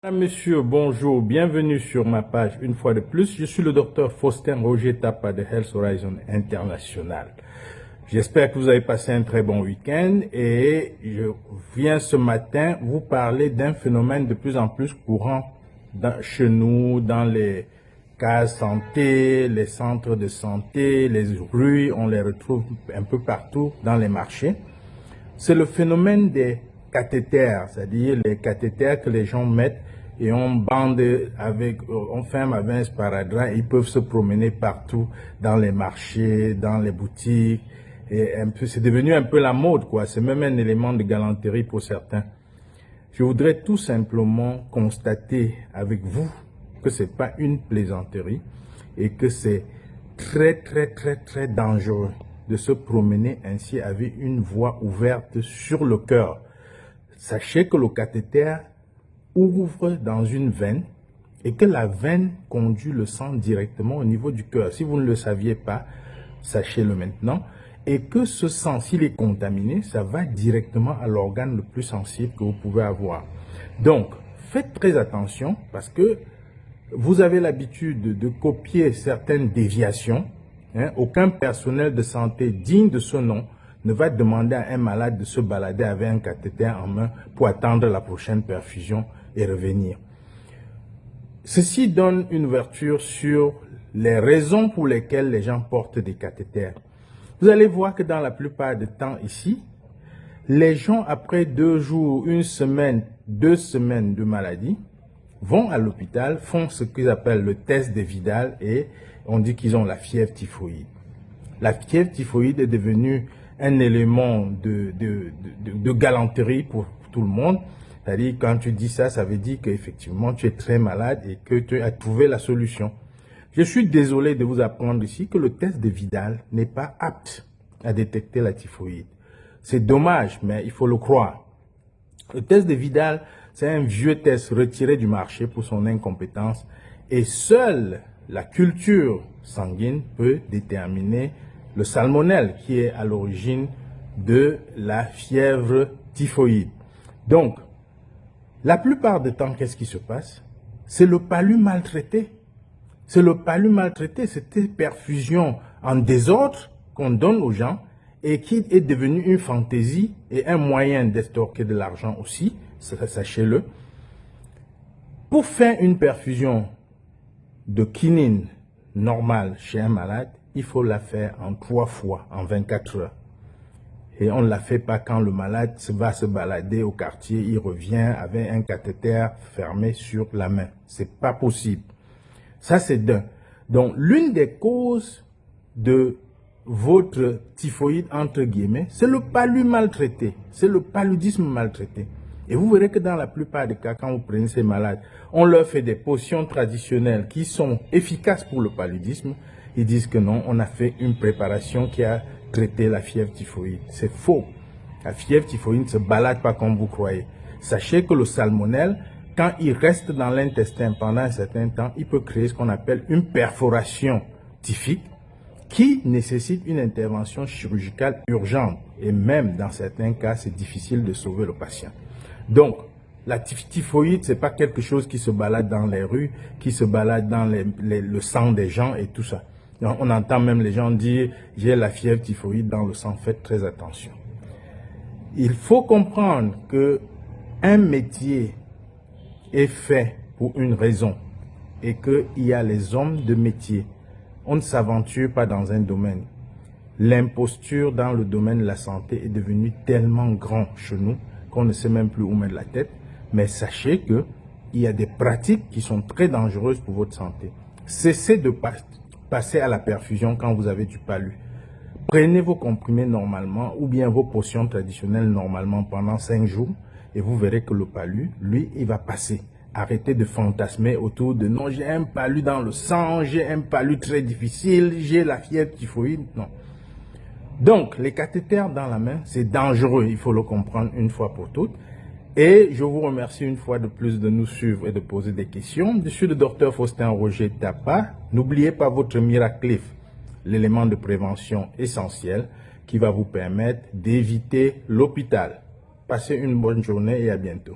Mesdames, Messieurs, bonjour, bienvenue sur ma page une fois de plus. Je suis le docteur Faustin Roger Tapa de Health Horizon International. J'espère que vous avez passé un très bon week-end et je viens ce matin vous parler d'un phénomène de plus en plus courant chez nous, dans les cases santé, les centres de santé, les rues, on les retrouve un peu partout dans les marchés. C'est le phénomène des cathéters, c'est-à-dire les cathéters que les gens mettent et on ferme avec un sparadrap, ils peuvent se promener partout dans les marchés, dans les boutiques. Et c'est devenu un peu la mode, quoi. C'est même un élément de galanterie pour certains. Je voudrais tout simplement constater avec vous que c'est pas une plaisanterie et que c'est très dangereux de se promener ainsi avec une voie ouverte sur le cœur. Sachez que le cathéter ouvre dans une veine et que la veine conduit le sang directement au niveau du cœur. Si vous ne le saviez pas, sachez-le maintenant. Et que ce sang, s'il est contaminé, ça va directement à l'organe le plus sensible que vous pouvez avoir. Donc, faites très attention parce que vous avez l'habitude de copier certaines déviations. Aucun personnel de santé digne de ce nom ne va demander à un malade de se balader avec un cathéter en main pour attendre la prochaine perfusion et revenir. Ceci donne une ouverture sur les raisons pour lesquelles les gens portent des cathéters. Vous allez voir que dans la plupart du temps ici, les gens après 2 jours, 1 semaine, 2 semaines de maladie, vont à l'hôpital, font ce qu'ils appellent le test de Vidal et on dit qu'ils ont la fièvre typhoïde. La fièvre typhoïde est devenue un élément de galanterie pour tout le monde. C'est-à-dire, quand tu dis ça, ça veut dire qu'effectivement, tu es très malade et que tu as trouvé la solution. Je suis désolé de vous apprendre ici que le test de Vidal n'est pas apte à détecter la typhoïde. C'est dommage, mais il faut le croire. Le test de Vidal, c'est un vieux test retiré du marché pour son incompétence et seule la culture sanguine peut déterminer le salmonelle qui est à l'origine de la fièvre typhoïde. Donc, la plupart du temps, qu'est-ce qui se passe? C'est le palu maltraité. C'est le palu maltraité, cette perfusion en désordre qu'on donne aux gens et qui est devenu une fantaisie et un moyen d'estorquer de l'argent aussi, sachez-le. Pour faire une perfusion de quinine normale chez un malade, il faut la faire en 3 fois, en 24 heures. Et on ne la fait pas quand le malade va se balader au quartier, il revient avec un cathéter fermé sur la main. C'est pas possible. Ça, c'est d'un. Donc, l'une des causes de votre typhoïde, entre guillemets, c'est le palu maltraité. C'est le paludisme maltraité. Et vous verrez que dans la plupart des cas, quand vous prenez ces malades, on leur fait des potions traditionnelles qui sont efficaces pour le paludisme. Ils disent que non, on a fait une préparation qui a traité la fièvre typhoïde. C'est faux. La fièvre typhoïde ne se balade pas comme vous croyez. Sachez que le salmonelle, quand il reste dans l'intestin pendant un certain temps, il peut créer ce qu'on appelle une perforation typhique qui nécessite une intervention chirurgicale urgente. Et même dans certains cas, c'est difficile de sauver le patient. Donc, la typhoïde, c'est pas quelque chose qui se balade dans les rues, qui se balade dans le sang des gens et tout ça. Donc, on entend même les gens dire « j'ai la fièvre typhoïde dans le sang ». Faites très attention. Il faut comprendre que un métier est fait pour une raison et qu'il y a les hommes de métier. On ne s'aventure pas dans un domaine. L'imposture dans le domaine de la santé est devenue tellement grand chez nous qu'on ne sait même plus où mettre la tête. Mais sachez qu'il y a des pratiques qui sont très dangereuses pour votre santé. Cessez de passer à la perfusion quand vous avez du palu. Prenez vos comprimés normalement ou bien vos potions traditionnelles normalement pendant 5 jours et vous verrez que le palu, lui, il va passer. Arrêtez de fantasmer autour de « non, j'ai un palu dans le sang, j'ai un palu très difficile, j'ai la fièvre typhoïde ». Non. Donc, les cathéters dans la main, c'est dangereux, il faut le comprendre une fois pour toutes. Et je vous remercie une fois de plus de nous suivre et de poser des questions. Je suis le docteur Faustin Roger Tapa. N'oubliez pas votre Miraclif, l'élément de prévention essentiel qui va vous permettre d'éviter l'hôpital. Passez une bonne journée et à bientôt.